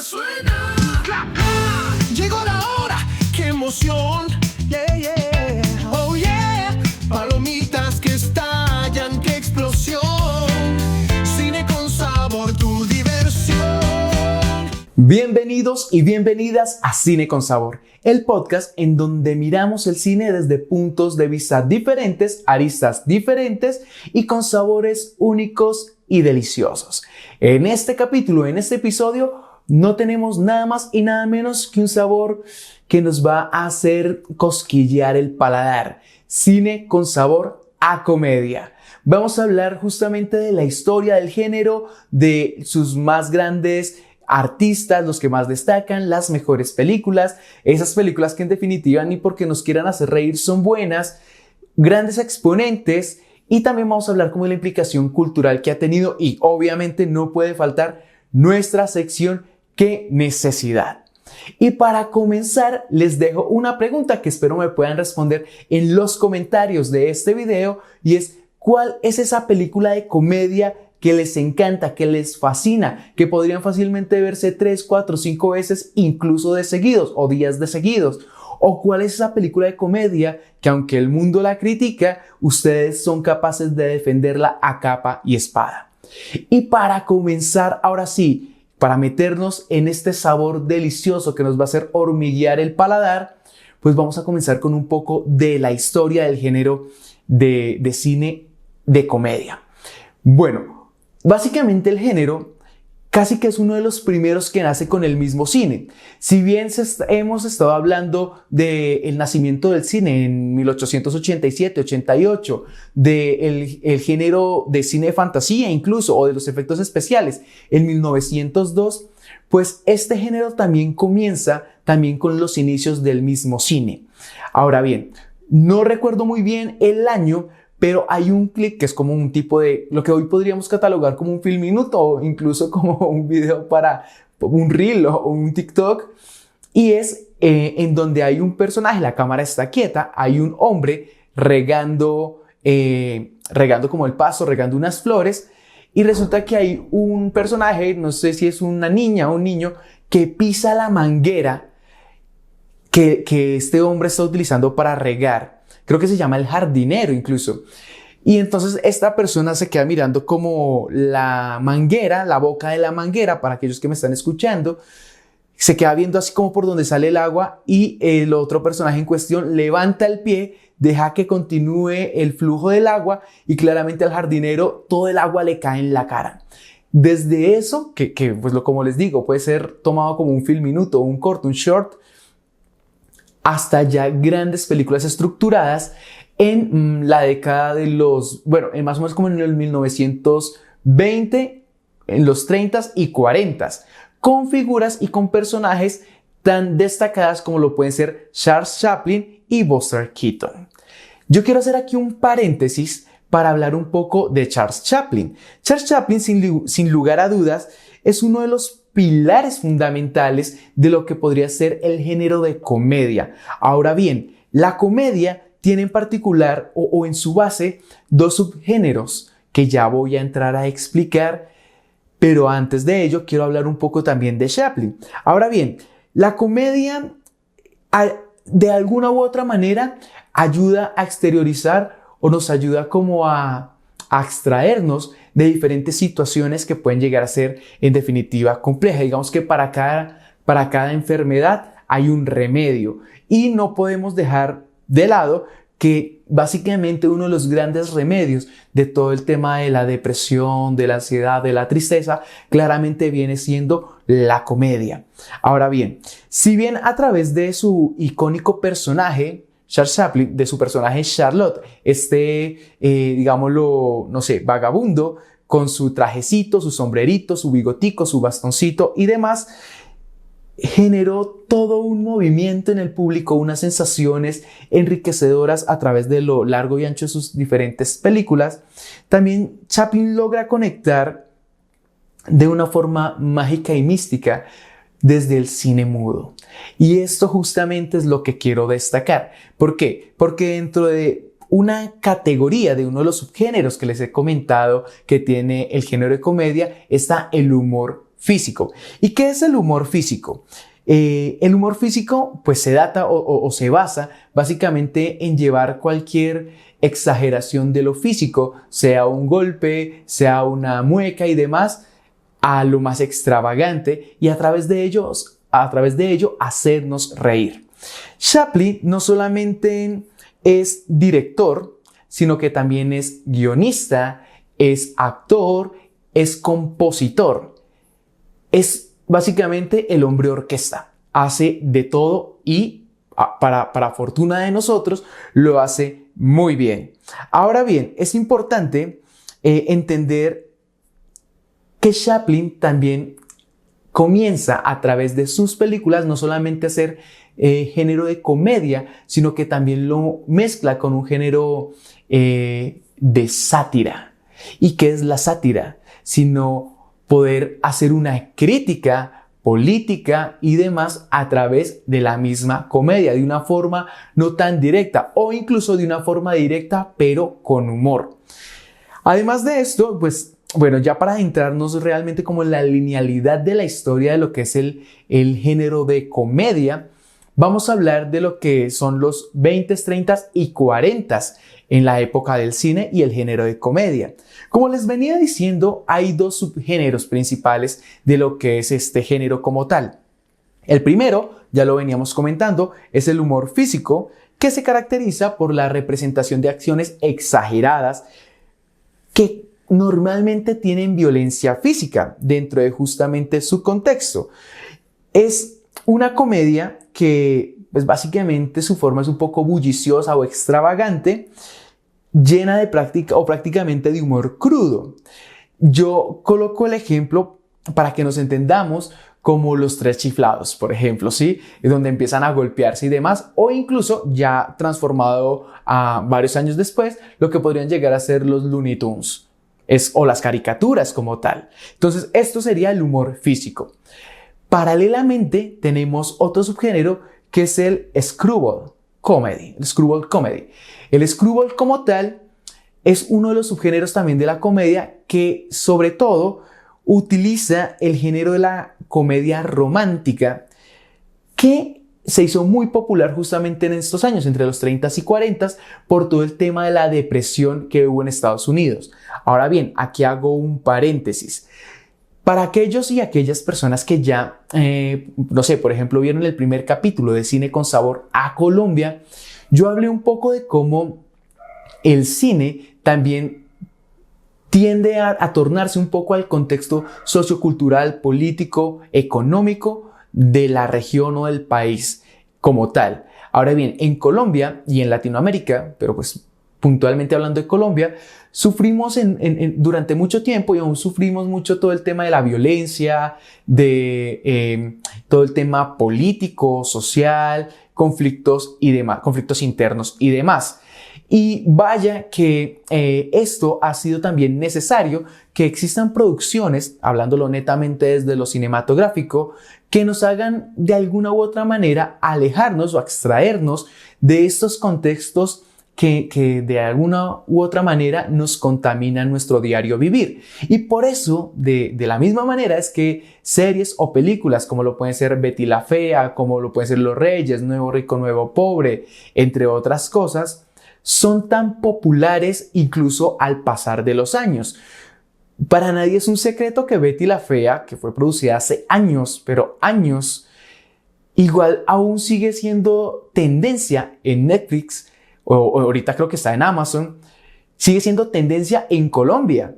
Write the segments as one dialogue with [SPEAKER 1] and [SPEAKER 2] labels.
[SPEAKER 1] suena. Llegó la hora, qué emoción. Yeah, yeah. Oh yeah. Palomitas que estallan, qué explosión. Cine con sabor, tu diversión.
[SPEAKER 2] Bienvenidos y bienvenidas a Cine con Sabor, el podcast en donde miramos el cine desde puntos de vista diferentes, aristas diferentes y con sabores únicos y deliciosos. En este capítulo, en este episodio, no tenemos nada más y nada menos que un sabor que nos va a hacer cosquillear el paladar. Cine con sabor a comedia. Vamos a hablar justamente de la historia del género, de sus más grandes artistas, los que más destacan, las mejores películas, esas películas que en definitiva ni porque nos quieran hacer reír son buenas, grandes exponentes, y también vamos a hablar como de la implicación cultural que ha tenido, y obviamente no puede faltar nuestra sección ¿Qué necesidad? Y para comenzar les dejo una pregunta que espero me puedan responder en los comentarios de este video, y es: ¿cuál es esa película de comedia que les encanta, que les fascina, que podrían fácilmente verse 3, 4, 5 veces, incluso de seguidos o días de seguidos? ¿O cuál es esa película de comedia que, aunque el mundo la critica, ustedes son capaces de defenderla a capa y espada? Y para comenzar, ahora sí, para meternos en este sabor delicioso que nos va a hacer hormiguear el paladar, pues vamos a comenzar con un poco de la historia del género de cine de comedia. Bueno, básicamente el género casi que es uno de los primeros que nace con el mismo cine. Si bien hemos estado hablando del nacimiento del cine en 1887-88, del género de cine de fantasía incluso, o de los efectos especiales en 1902, pues este género también comienza también con los inicios del mismo cine. Ahora bien, no recuerdo muy bien el año, pero hay un clip que es como un tipo de lo que hoy podríamos catalogar como un film minuto o incluso como un video para un reel o un TikTok, y es en donde hay un personaje, la cámara está quieta, hay un hombre regando como el pasto, regando unas flores, y resulta que hay un personaje, no sé si es una niña o un niño, que pisa la manguera que este hombre está utilizando para regar. Creo que se llama el jardinero incluso. Y entonces esta persona se queda mirando como la manguera, la boca de la manguera, para aquellos que me están escuchando, se queda viendo así como por donde sale el agua, y el otro personaje en cuestión levanta el pie, deja que continúe el flujo del agua, y claramente al jardinero todo el agua le cae en la cara. Desde eso, que pues como les digo, puede ser tomado como un film minuto, un corto, un short, hasta ya grandes películas estructuradas en la década de más o menos como en el 1920, en los 30s y 40s, con figuras y con personajes tan destacadas como lo pueden ser Charles Chaplin y Buster Keaton. Yo quiero hacer aquí un paréntesis para hablar un poco de Charles Chaplin. Charles Chaplin, sin lugar a dudas, es uno de los pilares fundamentales de lo que podría ser el género de comedia. Ahora bien, la comedia tiene en particular o en su base dos subgéneros que ya voy a entrar a explicar, pero antes de ello quiero hablar un poco también de Chaplin. Ahora bien, la comedia de alguna u otra manera ayuda a exteriorizar o nos ayuda como a extraernos de diferentes situaciones que pueden llegar a ser en definitiva complejas. Digamos que para cada enfermedad hay un remedio, y no podemos dejar de lado que básicamente uno de los grandes remedios de todo el tema de la depresión, de la ansiedad, de la tristeza, claramente viene siendo la comedia. Ahora bien, si bien a través de su icónico personaje Charles Chaplin, de su personaje Charlotte, digámoslo, no sé, vagabundo, con su trajecito, su sombrerito, su bigotico, su bastoncito y demás, generó todo un movimiento en el público, unas sensaciones enriquecedoras a través de lo largo y ancho de sus diferentes películas. También Chaplin logra conectar de una forma mágica y mística desde el cine mudo. Y esto justamente es lo que quiero destacar. ¿Por qué? Porque dentro de una categoría de uno de los subgéneros que les he comentado que tiene el género de comedia está el humor físico. ¿Y qué es el humor físico? El humor físico pues se data o se basa básicamente en llevar cualquier exageración de lo físico, sea un golpe, sea una mueca y demás, a lo más extravagante y a través de ello hacernos reír. Chaplin no solamente es director, sino que también es guionista, es actor, es compositor. Es básicamente el hombre orquesta. Hace de todo y para fortuna de nosotros lo hace muy bien. Ahora bien, es importante entender que Chaplin también comienza a través de sus películas no solamente a hacer género de comedia, sino que también lo mezcla con un género de sátira. ¿Y qué es la sátira? Sino poder hacer una crítica política y demás a través de la misma comedia, de una forma no tan directa o incluso de una forma directa pero con humor. Además de esto, pues bueno, ya para adentrarnos realmente como en la linealidad de la historia de lo que es el género de comedia, vamos a hablar de lo que son los 20, 30 y 40 en la época del cine y el género de comedia. Como les venía diciendo, hay dos subgéneros principales de lo que es este género como tal. El primero, ya lo veníamos comentando, es el humor físico, que se caracteriza por la representación de acciones exageradas que normalmente tienen violencia física dentro de justamente su contexto. Es una comedia que pues básicamente su forma es un poco bulliciosa o extravagante, llena de prácticamente de humor crudo. Yo coloco el ejemplo para que nos entendamos como Los Tres Chiflados, por ejemplo, ¿sí? Donde empiezan a golpearse y demás, o incluso ya transformado a varios años después, lo que podrían llegar a ser los Looney Tunes. O las caricaturas como tal. Entonces, esto sería el humor físico. Paralelamente, tenemos otro subgénero que es el screwball comedy. El screwball comedy. El screwball como tal es uno de los subgéneros también de la comedia que sobre todo utiliza el género de la comedia romántica que se hizo muy popular justamente en estos años, entre los 30 y 40, por todo el tema de la depresión que hubo en Estados Unidos. Ahora bien, aquí hago un paréntesis. Para aquellos y aquellas personas que ya, no sé, por ejemplo, vieron el primer capítulo de Cine con Sabor a Colombia, yo hablé un poco de cómo el cine también tiende a tornarse un poco al contexto sociocultural, político, económico de la región o del país como tal. Ahora bien, en Colombia y en Latinoamérica, pero pues puntualmente hablando de Colombia, sufrimos durante mucho tiempo y aún sufrimos mucho todo el tema de la violencia, de todo el tema político, social, conflictos y demás, conflictos internos y demás. Y vaya que esto ha sido también necesario que existan producciones, hablándolo netamente desde lo cinematográfico, que nos hagan de alguna u otra manera alejarnos o extraernos de estos contextos que de alguna u otra manera nos contaminan nuestro diario vivir. Y por eso, de la misma manera, es que series o películas como lo pueden ser Betty la Fea, como lo pueden ser Los Reyes, Nuevo Rico, Nuevo Pobre, entre otras cosas, son tan populares incluso al pasar de los años. Para nadie es un secreto que Betty la Fea, que fue producida hace años, pero años, igual aún sigue siendo tendencia en Netflix, o ahorita creo que está en Amazon, sigue siendo tendencia en Colombia.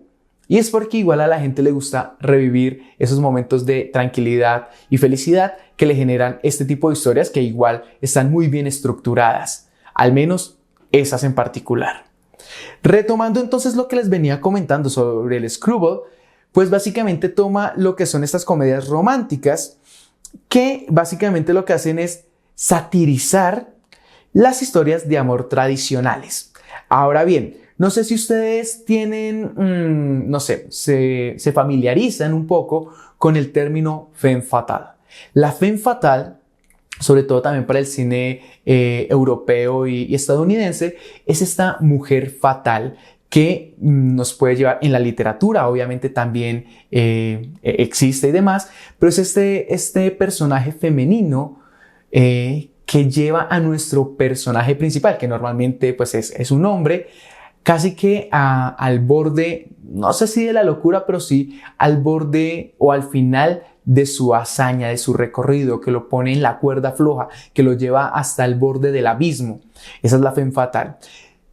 [SPEAKER 2] Y es porque igual a la gente le gusta revivir esos momentos de tranquilidad y felicidad que le generan este tipo de historias que igual están muy bien estructuradas, al menos esas en particular. Retomando entonces lo que les venía comentando sobre el screwball, pues básicamente toma lo que son estas comedias románticas que básicamente lo que hacen es satirizar las historias de amor tradicionales. Ahora bien, no sé si ustedes tienen, no sé, se familiarizan un poco con el término femme fatale. La femme fatale, sobre todo también para el cine europeo y estadounidense, es esta mujer fatal que nos puede llevar en la literatura, obviamente también existe y demás, pero es este personaje femenino que lleva a nuestro personaje principal, que normalmente pues es un hombre, casi que al borde, no sé si de la locura, pero sí al borde o al final de su hazaña, de su recorrido, que lo pone en la cuerda floja, que lo lleva hasta el borde del abismo. Esa es la femme fatale.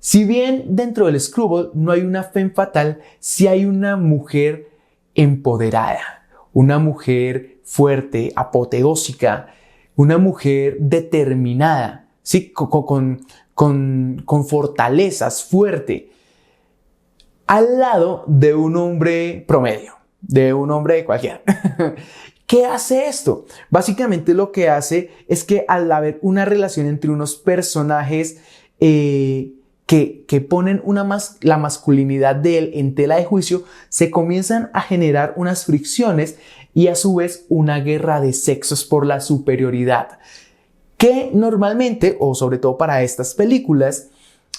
[SPEAKER 2] Si bien dentro del Screwball no hay una femme fatale, sí hay una mujer empoderada, una mujer fuerte, apoteósica, una mujer determinada, ¿sí? con fortalezas, fuerte, al lado de un hombre promedio, de un hombre cualquiera. ¿Qué hace esto? Básicamente lo que hace es que al haber una relación entre unos personajes que ponen la masculinidad de él en tela de juicio, se comienzan a generar unas fricciones y a su vez una guerra de sexos por la superioridad, que normalmente, o sobre todo para estas películas,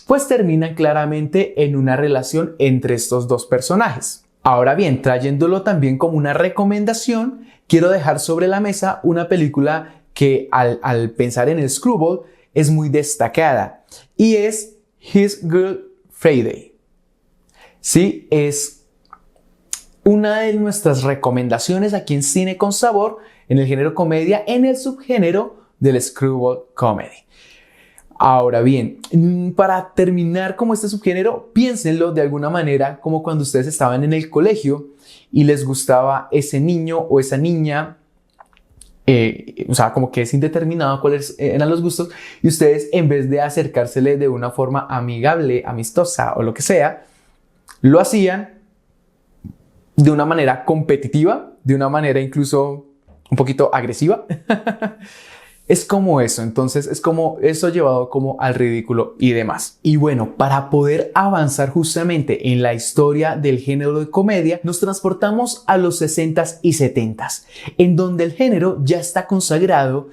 [SPEAKER 2] pues terminan claramente en una relación entre estos dos personajes. Ahora bien, trayéndolo también como una recomendación, quiero dejar sobre la mesa una película que al pensar en el Screwball es muy destacada, y es His Girl Friday. Sí, es una de nuestras recomendaciones aquí en Cine con Sabor, en el género comedia, en el subgénero del Screwball Comedy. Ahora bien, para terminar como este subgénero, piénsenlo de alguna manera como cuando ustedes estaban en el colegio y les gustaba ese niño o esa niña, o sea, como que es indeterminado cuáles eran los gustos, y ustedes, en vez de acercársele de una forma amigable, amistosa o lo que sea, lo hacían de una manera competitiva, de una manera incluso un poquito agresiva. Es como eso, entonces es como eso llevado como al ridículo y demás. Y bueno, para poder avanzar justamente en la historia del género de comedia, nos transportamos a los 60s y 70s, en donde el género ya está consagrado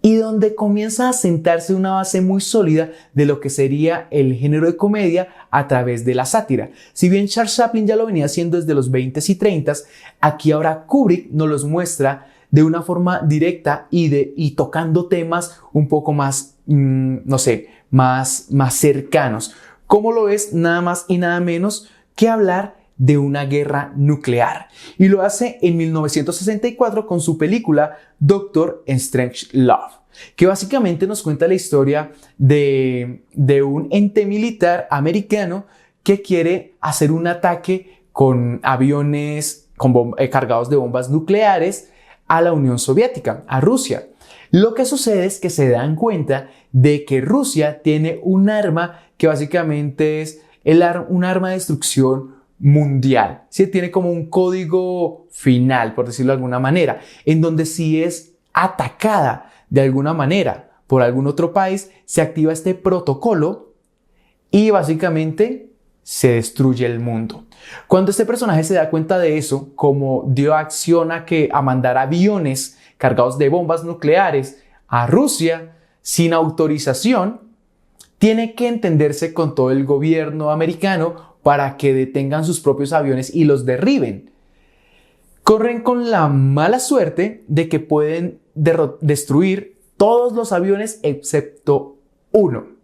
[SPEAKER 2] y donde comienza a sentarse una base muy sólida de lo que sería el género de comedia a través de la sátira. Si bien Charles Chaplin ya lo venía haciendo desde los 20s y 30s, aquí ahora Kubrick nos los muestra de una forma directa y tocando temas un poco más, no sé, más cercanos. ¿Cómo lo es? Nada más y nada menos que hablar de una guerra nuclear. Y lo hace en 1964 con su película Doctor Strangelove, que básicamente nos cuenta la historia de un ente militar americano que quiere hacer un ataque con aviones cargados de bombas nucleares a la Unión Soviética, a Rusia. Lo que sucede es que se dan cuenta de que Rusia tiene un arma que básicamente es un arma de destrucción mundial. ¿Sí? Tiene como un código final, por decirlo de alguna manera, en donde si es atacada de alguna manera por algún otro país, se activa este protocolo y básicamente se destruye el mundo. Cuando este personaje se da cuenta de eso, como dio acción a mandar aviones cargados de bombas nucleares a Rusia sin autorización, tiene que entenderse con todo el gobierno americano para que detengan sus propios aviones y los derriben. Corren con la mala suerte de que pueden destruir todos los aviones excepto uno,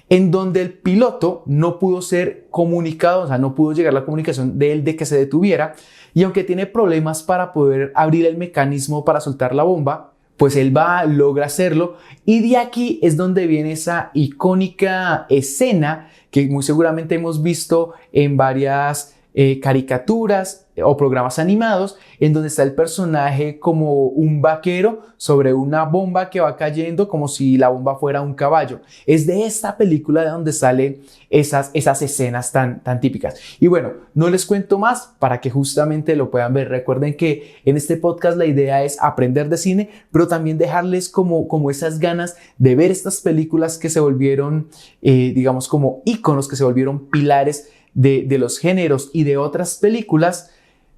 [SPEAKER 2] en donde el piloto no pudo ser comunicado, o sea, no pudo llegar la comunicación de él de que se detuviera, y aunque tiene problemas para poder abrir el mecanismo para soltar la bomba, pues él logra hacerlo, y de aquí es donde viene esa icónica escena que muy seguramente hemos visto en varias caricaturas o programas animados, en donde está el personaje como un vaquero sobre una bomba que va cayendo como si la bomba fuera un caballo. Es de esta película de donde salen esas escenas tan típicas. Y bueno, no les cuento más para que justamente lo puedan ver. Recuerden que en este podcast la idea es aprender de cine, pero también dejarles como esas ganas de ver estas películas que se volvieron, digamos, como íconos, que se volvieron pilares de los géneros y de otras películas,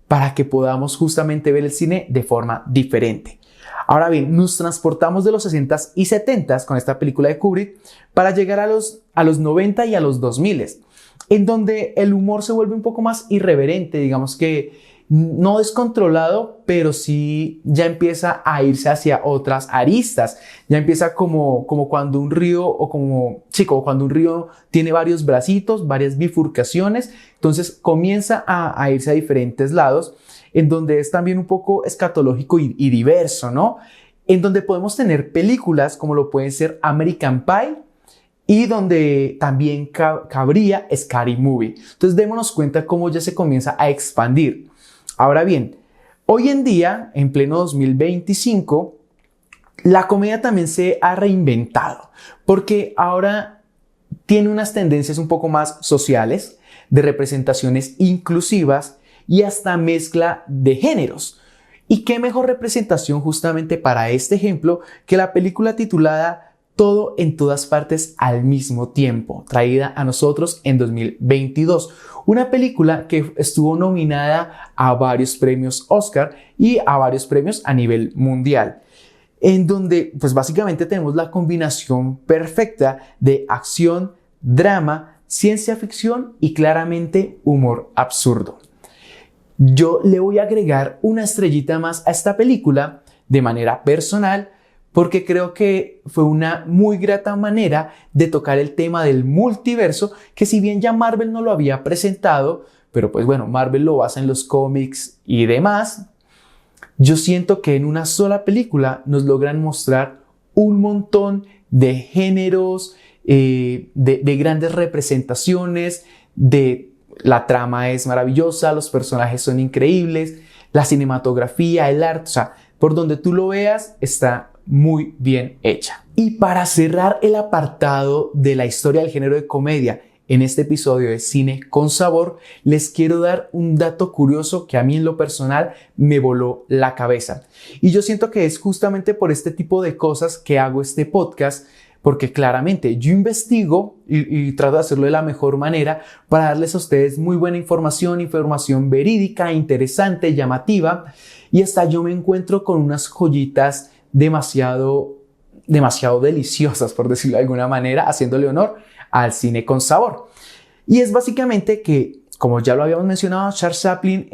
[SPEAKER 2] para que podamos justamente ver el cine de forma diferente. Ahora bien, nos transportamos de los 60s y 70s con esta película de Kubrick para llegar a los 90 y a los 2000. en donde el humor se vuelve un poco más irreverente, digamos que no descontrolado, pero sí ya empieza a irse hacia otras aristas. Ya empieza como cuando un río, como cuando un río tiene varios bracitos, varias bifurcaciones. Entonces comienza a irse a diferentes lados, en donde es también un poco escatológico y diverso, ¿no? En donde podemos tener películas como lo pueden ser American Pie, y donde también cabría Scary Movie. Entonces démonos cuenta cómo ya se comienza a expandir. Ahora bien, hoy en día, en pleno 2025, la comedia también se ha reinventado, porque ahora tiene unas tendencias un poco más sociales, de representaciones inclusivas y hasta mezcla de géneros. ¿Y qué mejor representación justamente para este ejemplo que la película titulada Todo en todas partes al mismo tiempo, traída a nosotros en 2022? Una película que estuvo nominada a varios premios Oscar y a varios premios a nivel mundial, en donde pues básicamente tenemos la combinación perfecta de acción, drama, ciencia ficción y claramente humor absurdo. Yo le voy a agregar una estrellita más a esta película de manera personal, porque creo que fue una muy grata manera de tocar el tema del multiverso, que si bien ya Marvel no lo había presentado, pero pues bueno, Marvel lo basa en los cómics y demás, yo siento que en una sola película nos logran mostrar un montón de géneros, de grandes representaciones, la trama es maravillosa, los personajes son increíbles, la cinematografía, el arte, o sea, por donde tú lo veas está muy bien hecha. Y para cerrar el apartado de la historia del género de comedia en este episodio de Cine con Sabor, les quiero dar un dato curioso que a mí en lo personal me voló la cabeza. Y yo siento que es justamente por este tipo de cosas que hago este podcast, porque claramente yo investigo y trato de hacerlo de la mejor manera para darles a ustedes muy buena información verídica, interesante, llamativa, y hasta yo me encuentro con unas joyitas demasiado deliciosas, por decirlo de alguna manera, haciéndole honor al cine con sabor. Y es básicamente que, como ya lo habíamos mencionado, Charles Chaplin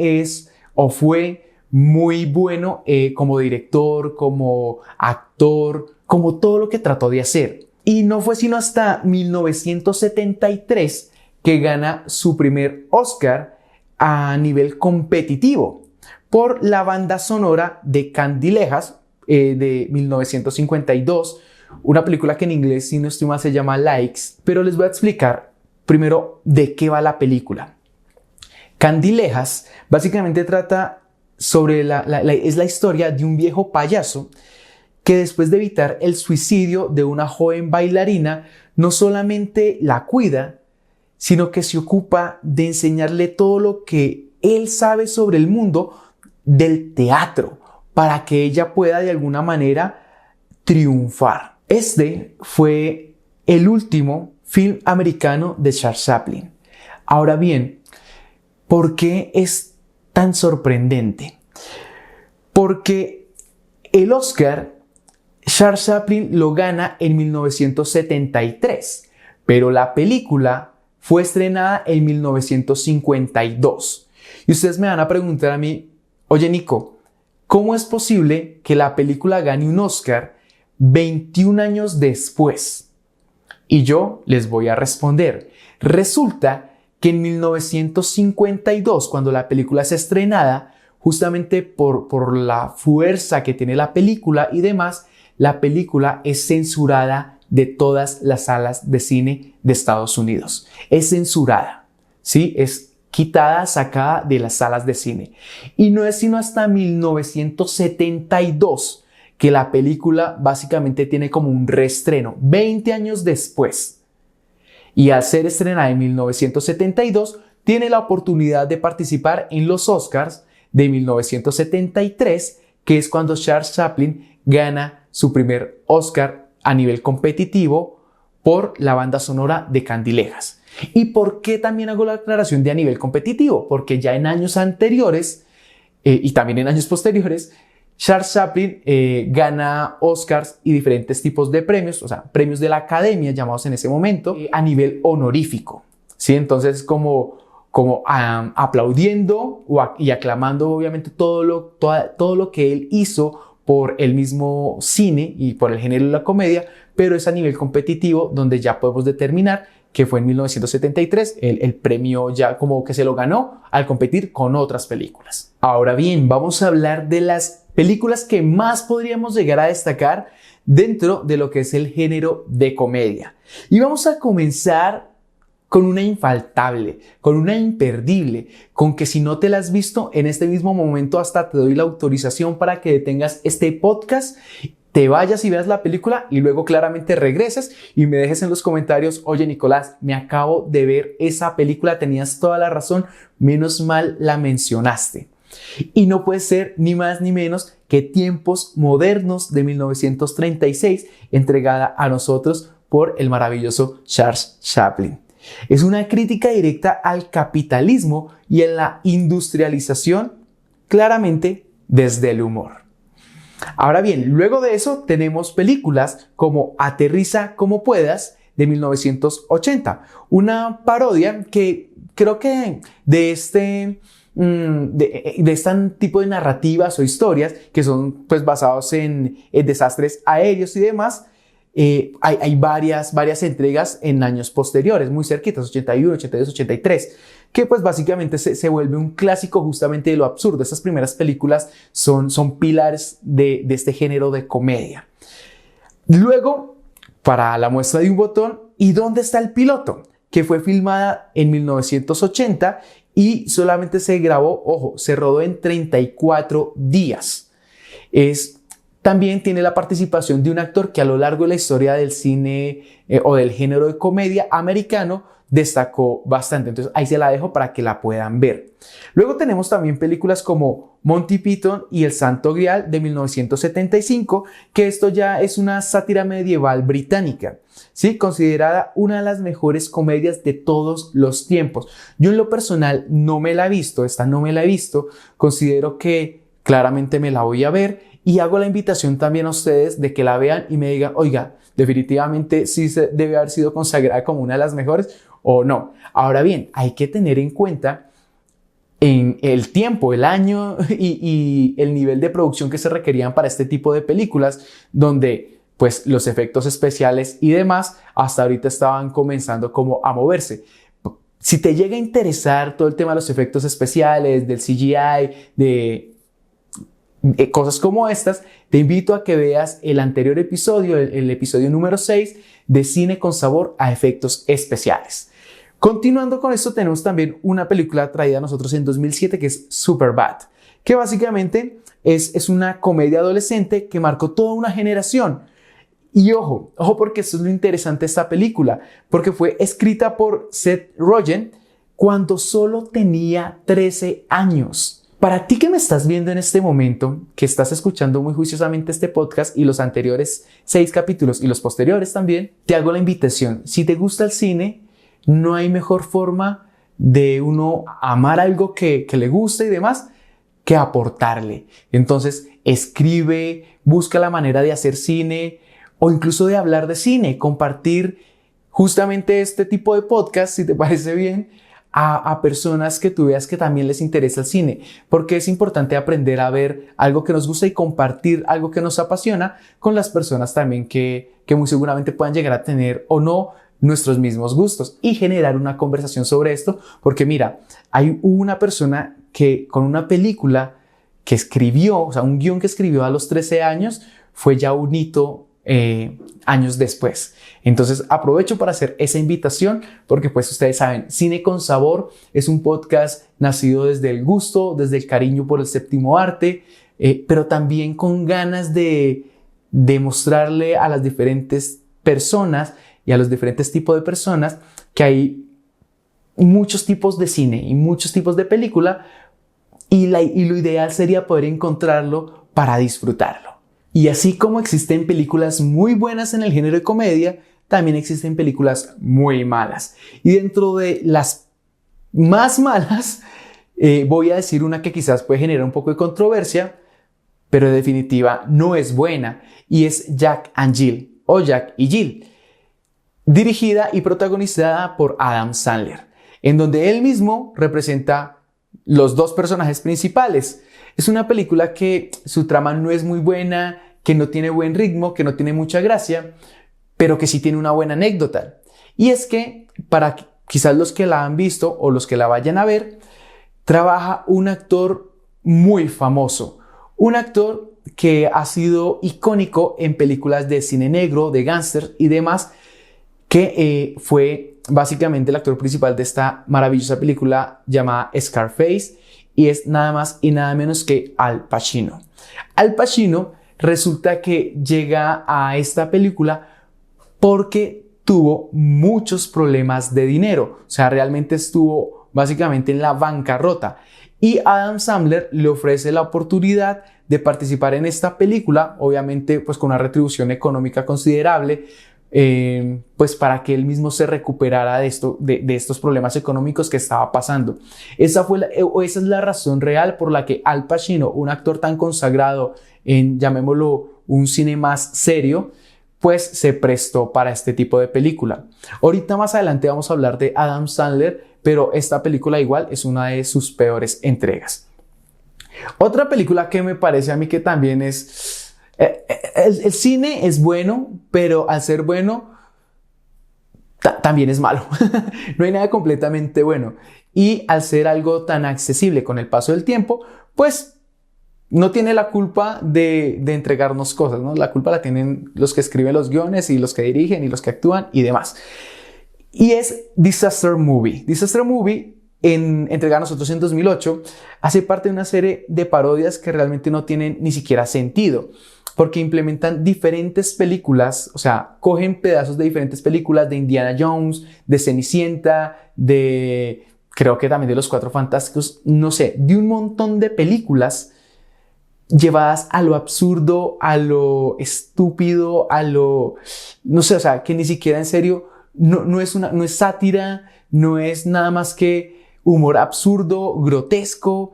[SPEAKER 2] fue muy bueno como director, como actor, como todo lo que trató de hacer. Y no fue sino hasta 1973 que gana su primer Oscar a nivel competitivo por la banda sonora de Candilejas, de 1952, una película que en inglés, si no estoy mal, se llama Likes, pero les voy a explicar primero de qué va la película. Candilejas básicamente trata sobre es la historia de un viejo payaso que después de evitar el suicidio de una joven bailarina, no solamente la cuida, sino que se ocupa de enseñarle todo lo que él sabe sobre el mundo del teatro, para que ella pueda de alguna manera triunfar. Este fue el último film americano de Charles Chaplin. Ahora bien, ¿por qué es tan sorprendente? Porque el Oscar, Charles Chaplin lo gana en 1973, pero la película fue estrenada en 1952. Y ustedes me van a preguntar a mí, oye Nico, ¿cómo es posible que la película gane un Oscar 21 años después? Y yo les voy a responder. Resulta que en 1952, cuando la película es estrenada, justamente por la fuerza que tiene la película y demás, la película es censurada de todas las salas de cine de Estados Unidos. Es censurada, ¿sí? Es quitada, sacada de las salas de cine. Y no es sino hasta 1972 que la película básicamente tiene como un reestreno, 20 años después. Y al ser estrenada en 1972, tiene la oportunidad de participar en los Oscars de 1973, que es cuando Charles Chaplin gana su primer Oscar a nivel competitivo por la banda sonora de Candilejas. ¿Y por qué también hago la aclaración de a nivel competitivo? Porque ya en años anteriores y también en años posteriores, Charles Chaplin gana Oscars y diferentes tipos de premios, o sea, premios de la Academia llamados en ese momento, a nivel honorífico. ¿sí? Entonces aplaudiendo y aclamando obviamente todo lo que él hizo por el mismo cine y por el género de la comedia, pero es a nivel competitivo donde ya podemos determinar que fue en 1973, el premio ya como que se lo ganó al competir con otras películas. Ahora bien, vamos a hablar de las películas que más podríamos llegar a destacar dentro de lo que es el género de comedia. Y vamos a comenzar con una infaltable, con una imperdible, con que si no te la has visto en este mismo momento hasta te doy la autorización para que detengas este podcast, te vayas y veas la película y luego claramente regreses y me dejes en los comentarios: oye Nicolás, me acabo de ver esa película, tenías toda la razón, menos mal la mencionaste. Y no puede ser ni más ni menos que Tiempos Modernos de 1936, entregada a nosotros por el maravilloso Charles Chaplin. Es una crítica directa al capitalismo y en la industrialización, claramente desde el humor. Ahora bien, luego de eso tenemos películas como Aterriza como puedas de 1980, una parodia que creo que de este tipo de narrativas o historias que son pues basados en desastres aéreos y demás. Hay varias entregas en años posteriores, muy cerquitas, 81, 82, 83, que pues básicamente se vuelve un clásico justamente de lo absurdo. Estas primeras películas son pilares de este género de comedia. Luego, para la muestra de un botón, ¿y dónde está el piloto?, que fue filmada en 1980 y solamente se grabó, se rodó en 34 días. También tiene la participación de un actor que a lo largo de la historia del cine o del género de comedia americano destacó bastante. Entonces ahí se la dejo para que la puedan ver. Luego tenemos también películas como Monty Python y El Santo Grial de 1975, que esto ya es una sátira medieval británica, ¿sí? Considerada una de las mejores comedias de todos los tiempos. Yo en lo personal no me la he visto, considero que claramente me la voy a ver. Y hago la invitación también a ustedes de que la vean y me digan: oiga, definitivamente sí se debe haber sido consagrada como una de las mejores o no. Ahora bien, hay que tener en cuenta en el tiempo, el año y el nivel de producción que se requerían para este tipo de películas, donde pues los efectos especiales y demás hasta ahorita estaban comenzando como a moverse. Si te llega a interesar todo el tema de los efectos especiales, del CGI, de cosas como estas, te invito a que veas el anterior episodio, el episodio número 6 de Cine con Sabor a Efectos Especiales. Continuando con esto, tenemos también una película traída a nosotros en 2007 que es Superbad, que básicamente es una comedia adolescente que marcó toda una generación. Y ojo porque esto es lo interesante de esta película, porque fue escrita por Seth Rogen cuando solo tenía 13 años. Para ti que me estás viendo en este momento, que estás escuchando muy juiciosamente este podcast y los anteriores 6 capítulos y los posteriores también, te hago la invitación. Si te gusta el cine, no hay mejor forma de uno amar algo que le gusta y demás que aportarle. Entonces, escribe, busca la manera de hacer cine o incluso de hablar de cine, compartir justamente este tipo de podcast, si te parece bien, a personas que tú veas que también les interesa el cine, porque es importante aprender a ver algo que nos gusta y compartir algo que nos apasiona con las personas también que muy seguramente puedan llegar a tener o no nuestros mismos gustos y generar una conversación sobre esto, porque mira, hay una persona que con una película que escribió, o sea, un guión que escribió a los 13 años, fue ya un hito años después. Entonces aprovecho para hacer esa invitación porque pues ustedes saben, Cine con Sabor es un podcast nacido desde el gusto, desde el cariño por el séptimo arte, pero también con ganas de mostrarle a las diferentes personas y a los diferentes tipos de personas que hay muchos tipos de cine y muchos tipos de película y lo ideal sería poder encontrarlo para disfrutarlo. Y así como existen películas muy buenas en el género de comedia, también existen películas muy malas. Y dentro de las más malas, voy a decir una que quizás puede generar un poco de controversia, pero en definitiva no es buena. Y es Jack and Jill, o Jack y Jill, dirigida y protagonizada por Adam Sandler. en donde él mismo representa los dos personajes principales. Es una película que su trama no es muy buena, que no tiene buen ritmo, que no tiene mucha gracia, pero que sí tiene una buena anécdota. Y es que, para quizás los que la han visto o los que la vayan a ver, trabaja un actor muy famoso, un actor que ha sido icónico en películas de cine negro, de gángster y demás, que fue básicamente el actor principal de esta maravillosa película llamada Scarface, y es nada más y nada menos que Al Pacino. Al Pacino resulta que llega a esta película porque tuvo muchos problemas de dinero, o sea, realmente estuvo básicamente en la bancarrota, y Adam Sandler le ofrece la oportunidad de participar en esta película, obviamente pues con una retribución económica considerable, pues para que él mismo se recuperara de estos problemas económicos que estaba pasando. Esa es la razón real por la que Al Pacino, un actor tan consagrado en, llamémoslo, un cine más serio, pues se prestó para este tipo de película. Ahorita más adelante vamos a hablar de Adam Sandler, pero esta película igual es una de sus peores entregas. Otra película que me parece a mí que también es... el cine es bueno, pero al ser bueno, también es malo. No hay nada completamente bueno. Y al ser algo tan accesible con el paso del tiempo, pues no tiene la culpa de entregarnos cosas, ¿no? La culpa la tienen los que escriben los guiones y los que dirigen y los que actúan y demás. Y es Disaster Movie. Disaster Movie, entregada a nosotros en 2008, hace parte de una serie de parodias que realmente no tienen ni siquiera sentido, porque implementan diferentes películas, o sea, cogen pedazos de diferentes películas, de Indiana Jones, de Cenicienta, creo que también de Los Cuatro Fantásticos, no sé, de un montón de películas llevadas a lo absurdo, a lo estúpido, no sé, o sea, que ni siquiera en serio, no es sátira, no es nada más que humor absurdo, grotesco,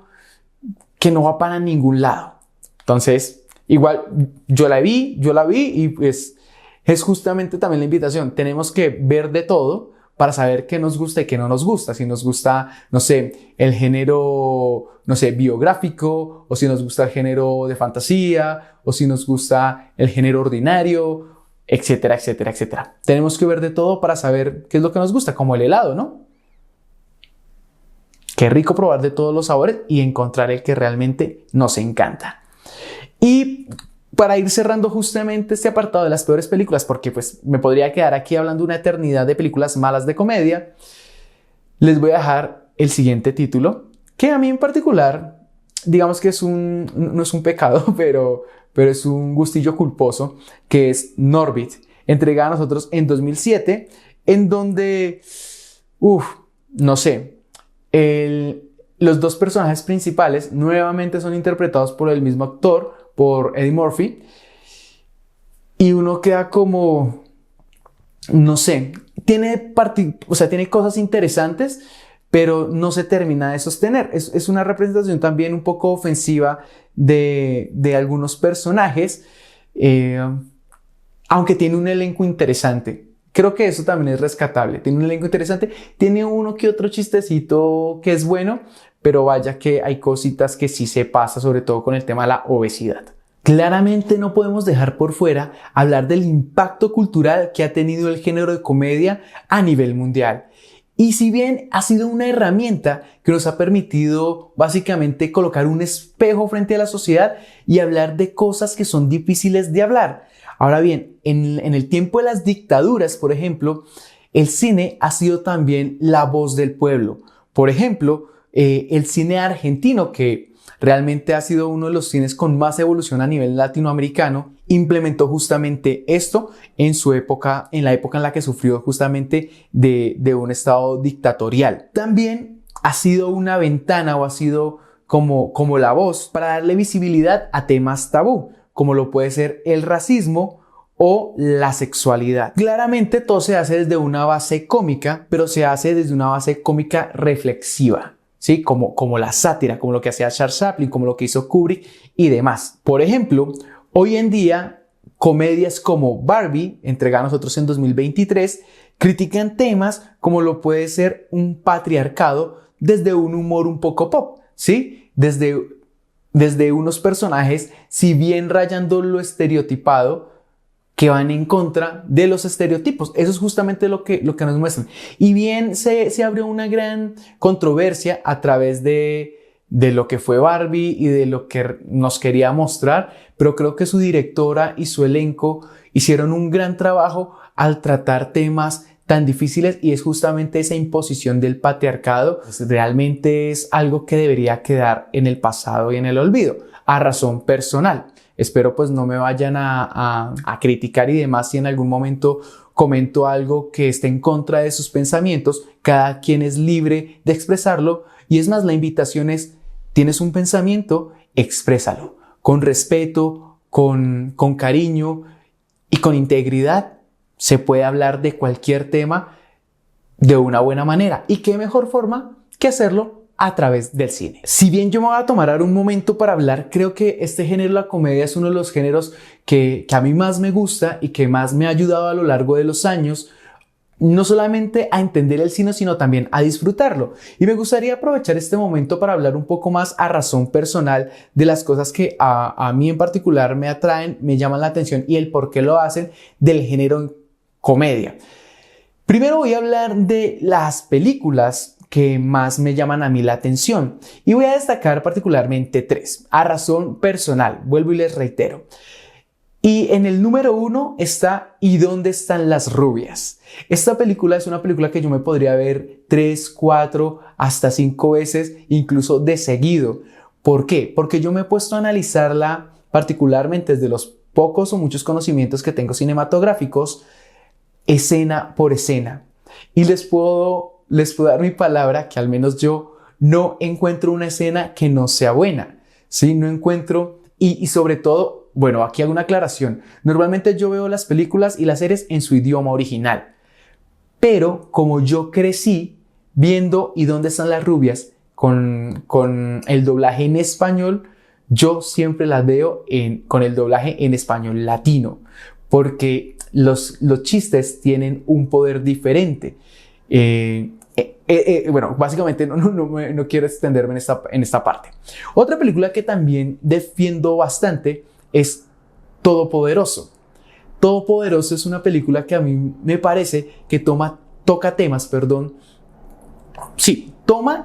[SPEAKER 2] que no va para ningún lado. Entonces, igual, yo la vi y pues es justamente también la invitación. Tenemos que ver de todo para saber qué nos gusta y qué no nos gusta. Si nos gusta, no sé, el género, no sé, biográfico, o si nos gusta el género de fantasía, o si nos gusta el género ordinario, etcétera, etcétera, etcétera. Tenemos que ver de todo para saber qué es lo que nos gusta, como el helado, ¿no? Qué rico probar de todos los sabores y encontrar el que realmente nos encanta. Y para ir cerrando justamente este apartado de las peores películas, porque pues me podría quedar aquí hablando una eternidad de películas malas de comedia, les voy a dejar el siguiente título, que a mí en particular, digamos que no es un pecado, pero es un gustillo culposo, que es Norbit, entregada a nosotros en 2007, en donde, no sé, los dos personajes principales nuevamente son interpretados por el mismo actor, por Eddie Murphy, y uno queda como, no sé, tiene cosas interesantes, pero no se termina de sostener. Es una representación también un poco ofensiva de algunos personajes, aunque tiene un elenco interesante. Creo que eso también es rescatable. Tiene un elenco interesante, tiene uno que otro chistecito que es bueno, pero vaya que hay cositas que sí se pasa, sobre todo con el tema de la obesidad. Claramente no podemos dejar por fuera hablar del impacto cultural que ha tenido el género de comedia a nivel mundial. Y si bien ha sido una herramienta que nos ha permitido básicamente colocar un espejo frente a la sociedad y hablar de cosas que son difíciles de hablar. Ahora bien, en el tiempo de las dictaduras, por ejemplo, el cine ha sido también la voz del pueblo. Por ejemplo, el cine argentino, que realmente ha sido uno de los cines con más evolución a nivel latinoamericano, implementó justamente esto en la época en la que sufrió justamente de un estado dictatorial. También ha sido una ventana o ha sido como la voz para darle visibilidad a temas tabú, como lo puede ser el racismo o la sexualidad. Claramente todo se hace desde una base cómica, pero se hace desde una base cómica reflexiva. ¿Sí? Como la sátira, como lo que hacía Charles Chaplin, como lo que hizo Kubrick y demás. Por ejemplo, hoy en día, comedias como Barbie, entregada a nosotros en 2023, Critican temas como lo puede ser un patriarcado desde un humor un poco pop, ¿sí? Desde unos personajes, si bien rayando lo estereotipado, que van en contra de los estereotipos. Eso es justamente lo que nos muestran. Y bien se abrió una gran controversia a través de lo que fue Barbie y de lo que nos quería mostrar, pero creo que su directora y su elenco hicieron un gran trabajo al tratar temas tan difíciles, y es justamente esa imposición del patriarcado. Realmente es algo que debería quedar en el pasado y en el olvido, a razón personal. Espero pues no me vayan a criticar y demás si en algún momento comento algo que esté en contra de sus pensamientos. Cada quien es libre de expresarlo, y es más, la invitación es: tienes un pensamiento, exprésalo con respeto, con cariño y con integridad. Se puede hablar de cualquier tema de una buena manera, y qué mejor forma que hacerlo a través del cine. Si bien yo me voy a tomar ahora un momento para hablar, creo que este género, la comedia, es uno de los géneros que a mí más me gusta y que más me ha ayudado a lo largo de los años, no solamente a entender el cine, sino también a disfrutarlo. Y me gustaría aprovechar este momento para hablar un poco más a razón personal de las cosas que a mí en particular me atraen, me llaman la atención, y el por qué lo hacen del género comedia. Primero voy a hablar de las películas que más me llaman a mí la atención, y voy a destacar particularmente 3, a razón personal, vuelvo y les reitero. Y en el número 1 está ¿Y dónde están las rubias? Esta película es una película que yo me podría ver 3, 4, hasta 5 veces, incluso de seguido. ¿Por qué? Porque yo me he puesto a analizarla particularmente desde los pocos o muchos conocimientos que tengo cinematográficos, escena por escena. Y les puedo dar mi palabra que al menos yo no encuentro una escena que no sea buena, ¿sí? No encuentro, y sobre todo, bueno, aquí hago una aclaración. Normalmente yo veo las películas y las series en su idioma original, pero como yo crecí viendo ¿Y dónde están las rubias? Con el doblaje en español, yo siempre las veo con el doblaje en español latino, porque los chistes tienen un poder diferente. Bueno, básicamente no quiero extenderme en esta parte. Otra película que también defiendo bastante es Todopoderoso. Todopoderoso es una película que a mí me parece que toma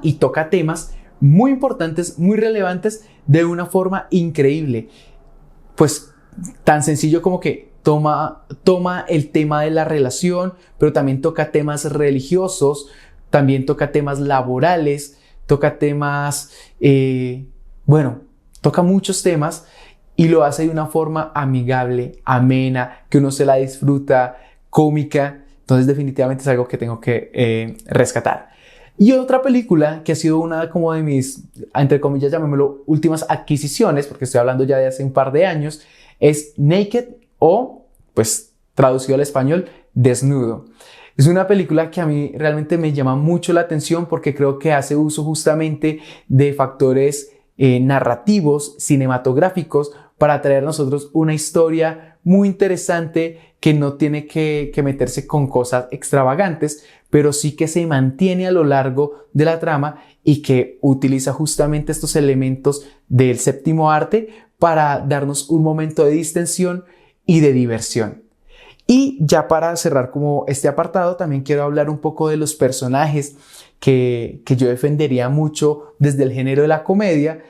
[SPEAKER 2] y toca temas muy importantes, muy relevantes, de una forma increíble. Pues tan sencillo como que toma el tema de la relación, pero también toca temas religiosos, también toca temas laborales, toca temas, toca muchos temas, y lo hace de una forma amigable, amena, que uno se la disfruta, cómica. Entonces definitivamente es algo que tengo que rescatar. Y otra película que ha sido una como de mis, entre comillas, llamémoslo, últimas adquisiciones, porque estoy hablando ya de hace un par de años, es Naked, o pues traducido al español, Desnudo. Es una película que a mí realmente me llama mucho la atención, porque creo que hace uso justamente de factores narrativos, cinematográficos, para traer a nosotros una historia muy interesante que no tiene que meterse con cosas extravagantes, pero sí que se mantiene a lo largo de la trama y que utiliza justamente estos elementos del séptimo arte para darnos un momento de distensión y de diversión. Y ya para cerrar como este apartado, también quiero hablar un poco de los personajes que yo defendería mucho desde el género de la comedia.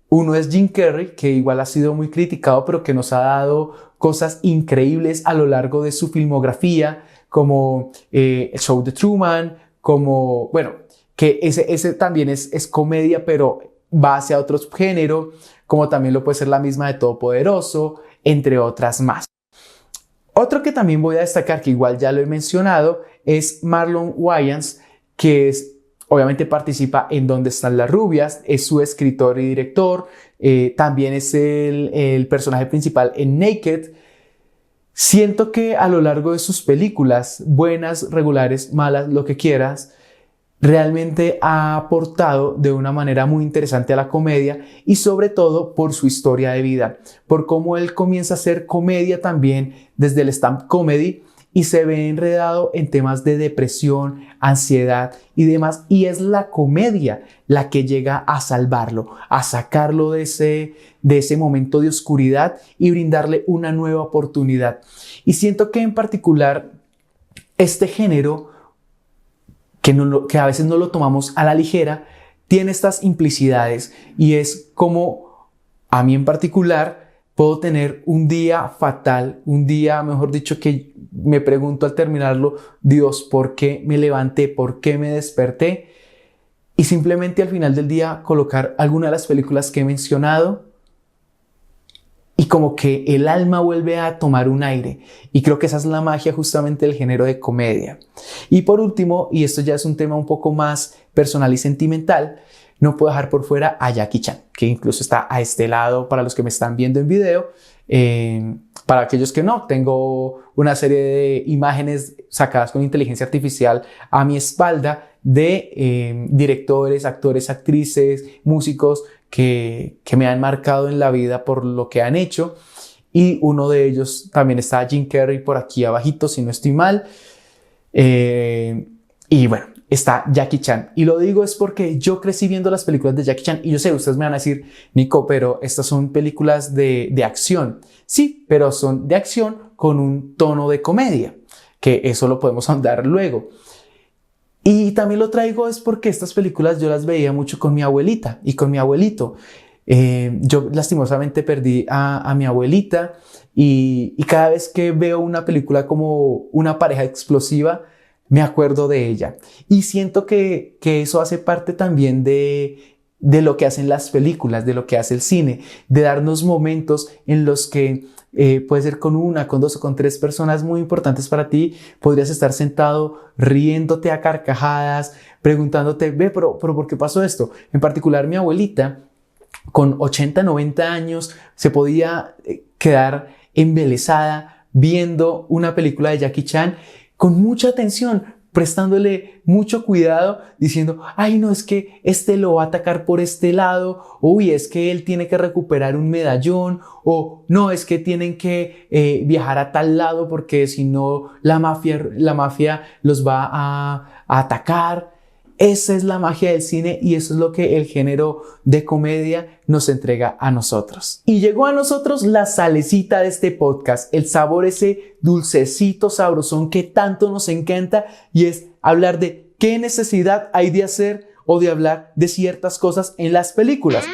[SPEAKER 2] Uno es Jim Carrey, que igual ha sido muy criticado, pero que nos ha dado cosas increíbles a lo largo de su filmografía, como el show de Truman, como, bueno, que ese también es comedia, pero va hacia otro género, como también lo puede ser la misma de Todopoderoso, entre otras más. Otro que también voy a destacar, que igual ya lo he mencionado, es Marlon Wayans, que obviamente participa en ¿Dónde están las rubias? Es su escritor y director. También es el personaje principal en Naked. Siento que a lo largo de sus películas, buenas, regulares, malas, lo que quieras, realmente ha aportado de una manera muy interesante a la comedia, y sobre todo por su historia de vida, por cómo él comienza a hacer comedia también desde el stand-up comedy, y se ve enredado en temas de depresión, ansiedad y demás, y es la comedia la que llega a salvarlo, a sacarlo de ese momento de oscuridad y brindarle una nueva oportunidad. Y siento que en particular este género, que a veces no lo tomamos a la ligera, tiene estas implicidades, y es como a mí en particular puedo tener un día fatal, un día, mejor dicho, que me pregunto al terminarlo: Dios, ¿por qué me levanté? ¿Por qué me desperté? Y simplemente al final del día colocar alguna de las películas que he mencionado, y como que el alma vuelve a tomar un aire. Y creo que esa es la magia justamente del género de comedia. Y por último, y esto ya es un tema un poco más personal y sentimental, no puedo dejar por fuera a Jackie Chan, que incluso está a este lado para los que me están viendo en video. Para aquellos que no, tengo una serie de imágenes sacadas con inteligencia artificial a mi espalda de directores, actores, actrices, músicos que me han marcado en la vida por lo que han hecho. Y uno de ellos también está Jim Carrey por aquí abajito, si no estoy mal. Y bueno, está Jackie Chan. Y lo digo es porque yo crecí viendo las películas de Jackie Chan. Y yo sé, ustedes me van a decir: Nico, pero estas son películas de acción. Sí, pero son de acción con un tono de comedia, que eso lo podemos ahondar luego. Y también lo traigo es porque estas películas yo las veía mucho con mi abuelita y con mi abuelito. Yo lastimosamente perdí a mi abuelita, y cada vez que veo una película como Una pareja explosiva, me acuerdo de ella. Y siento que eso hace parte también de lo que hacen las películas, de lo que hace el cine, de darnos momentos en los que puede ser con una, con dos o con tres personas muy importantes para ti. Podrías estar sentado riéndote a carcajadas, preguntándote: ve, pero ¿por qué pasó esto? En particular mi abuelita, con 80, 90 años, se podía quedar embelesada viendo una película de Jackie Chan con mucha atención, prestándole mucho cuidado, diciendo: ay, no, es que este lo va a atacar por este lado, uy, es que él tiene que recuperar un medallón, o no, es que tienen que viajar a tal lado porque si no la mafia los va a atacar. Esa es la magia del cine, y eso es lo que el género de comedia nos entrega a nosotros. Y llegó a nosotros la salecita de este podcast, el sabor ese dulcecito sabrosón que tanto nos encanta, y es hablar de qué necesidad hay de hacer o de hablar de ciertas cosas en las películas.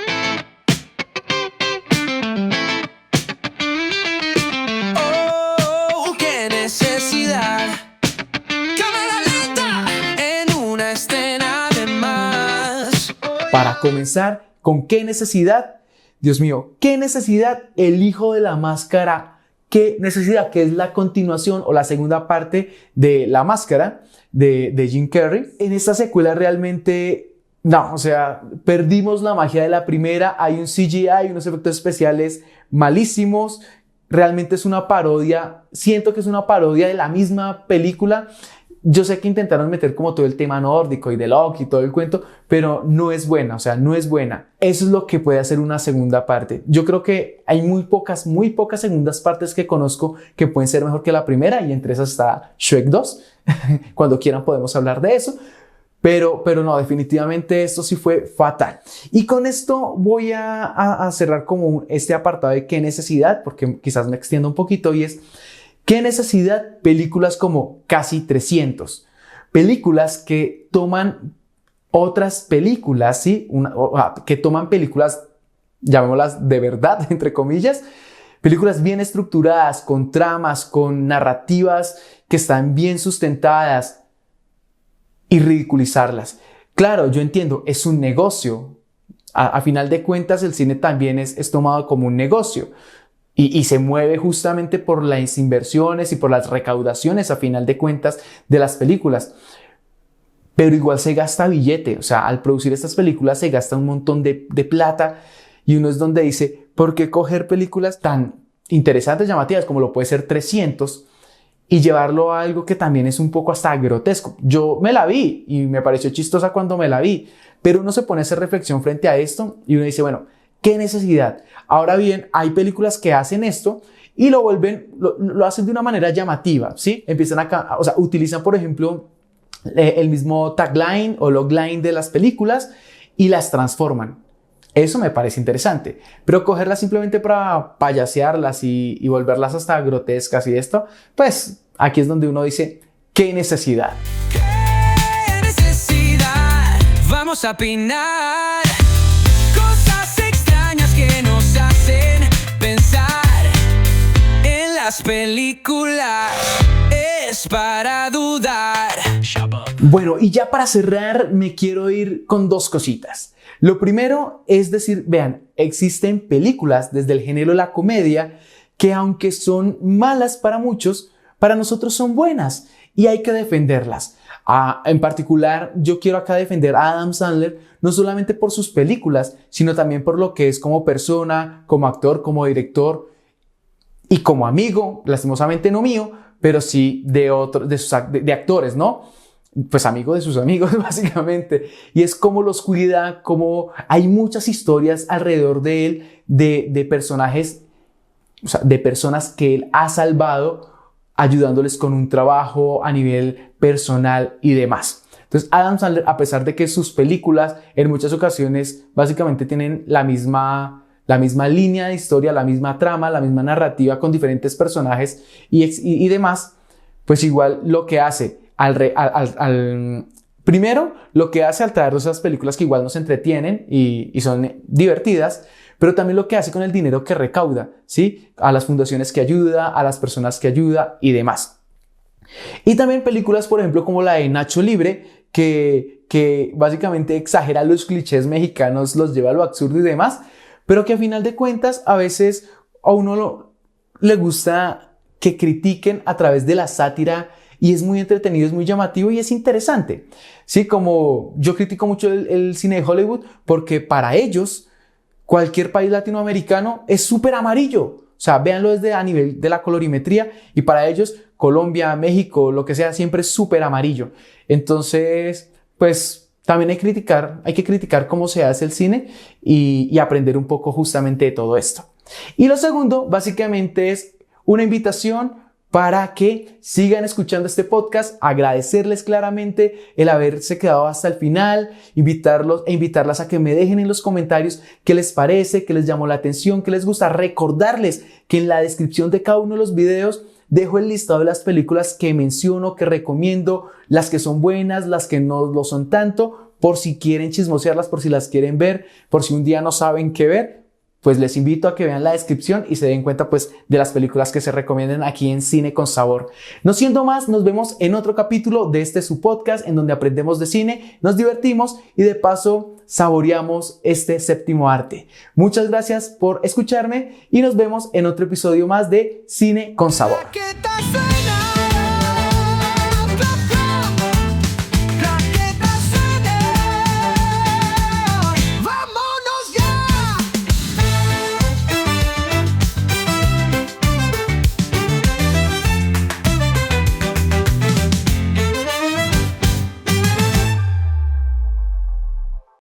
[SPEAKER 1] Oh, qué necesidad.
[SPEAKER 2] Para comenzar, ¿con qué necesidad? Dios mío, ¿qué necesidad? El hijo de la máscara. ¿Qué necesidad? Que es la continuación o la segunda parte de La Máscara de Jim Carrey. En esta secuela realmente, no, o sea, perdimos la magia de la primera. Hay un CGI, unos efectos especiales malísimos. Realmente es una parodia. Siento que es una parodia de la misma película. Yo sé que intentaron meter como todo el tema nórdico y de Loki y todo el cuento, pero no es buena, o sea, no es buena. Eso es lo que puede hacer una segunda parte. Yo creo que hay muy pocas segundas partes que conozco que pueden ser mejor que la primera, y entre esas está Shrek 2. Cuando quieran podemos hablar de eso. Pero no, definitivamente esto sí fue fatal. Y con esto voy a cerrar como este apartado de qué necesidad, porque quizás me extiendo un poquito, y es: ¿qué necesidad? Películas como Casi 300. Películas que toman otras películas, ¿sí? Que toman películas, llamémoslas de verdad, entre comillas. Películas bien estructuradas, con tramas, con narrativas que están bien sustentadas, y ridiculizarlas. Claro, yo entiendo, es un negocio. A final de cuentas, el cine también es tomado como un negocio. Y se mueve justamente por las inversiones y por las recaudaciones, a final de cuentas, de las películas. Pero igual se gasta billete. O sea, al producir estas películas se gasta un montón de plata. Y uno es donde dice: ¿por qué coger películas tan interesantes, llamativas, como lo puede ser 300, y llevarlo a algo que también es un poco hasta grotesco? Yo me la vi y me pareció chistosa cuando me la vi. Pero uno se pone a hacer reflexión frente a esto y uno dice: bueno, ¿qué necesidad? Ahora bien, hay películas que hacen esto y lo hacen de una manera llamativa, ¿sí? Utilizan, por ejemplo, el mismo tagline o logline de las películas y las transforman. Eso me parece interesante, pero cogerlas simplemente para payasearlas y volverlas hasta grotescas y esto, pues aquí es donde uno dice, ¿qué necesidad?
[SPEAKER 1] ¿Qué necesidad? Vamos a opinar. Cosas extrañas que nos hacen pensar en las películas. Es para dudar.
[SPEAKER 2] Bueno, y ya para cerrar me quiero ir con dos cositas. Lo primero es decir, vean, existen películas desde el género de la comedia que aunque son malas para muchos, para nosotros son buenas y hay que defenderlas. En particular, yo quiero acá defender a Adam Sandler no solamente por sus películas, sino también por lo que es como persona, como actor, como director y como amigo, lastimosamente no mío, pero sí de actores, ¿no? Pues amigo de sus amigos, básicamente. Y es cómo los cuida, cómo hay muchas historias alrededor de él, de personajes, o sea, de personas que él ha salvado, ayudándoles con un trabajo a nivel personal y demás. Entonces, Adam Sandler, a pesar de que sus películas en muchas ocasiones básicamente tienen la misma línea de historia, la misma trama, la misma narrativa con diferentes personajes y demás, pues igual lo que hace primero, lo que hace al traer esas películas que igual nos entretienen y son divertidas, pero también lo que hace con el dinero que recauda, ¿sí? A las fundaciones que ayuda, a las personas que ayuda y demás. Y también películas, por ejemplo, como la de Nacho Libre, que básicamente exagera los clichés mexicanos, los lleva a lo absurdo y demás, pero que a final de cuentas a veces a uno le gusta que critiquen a través de la sátira. Y es muy entretenido, es muy llamativo y es interesante. Sí, como yo critico mucho el cine de Hollywood porque para ellos cualquier país latinoamericano es súper amarillo. O sea, véanlo desde a nivel de la colorimetría y para ellos Colombia, México, lo que sea, siempre es súper amarillo. Entonces, pues también hay que criticar cómo se hace el cine y aprender un poco justamente de todo esto. Y lo segundo, básicamente es una invitación para que sigan escuchando este podcast, agradecerles claramente el haberse quedado hasta el final, invitarlas a que me dejen en los comentarios qué les parece, qué les llamó la atención, qué les gusta. Recordarles que en la descripción de cada uno de los videos dejo el listado de las películas que menciono, que recomiendo, las que son buenas, las que no lo son tanto, por si quieren chismosearlas, por si las quieren ver, por si un día no saben qué ver. Pues les invito a que vean la descripción y se den cuenta pues de las películas que se recomiendan aquí en Cine con Sabor. No siendo más, nos vemos en otro capítulo de su podcast en donde aprendemos de cine, nos divertimos y de paso saboreamos este séptimo arte. Muchas gracias por escucharme y nos vemos en otro episodio más de Cine con Sabor.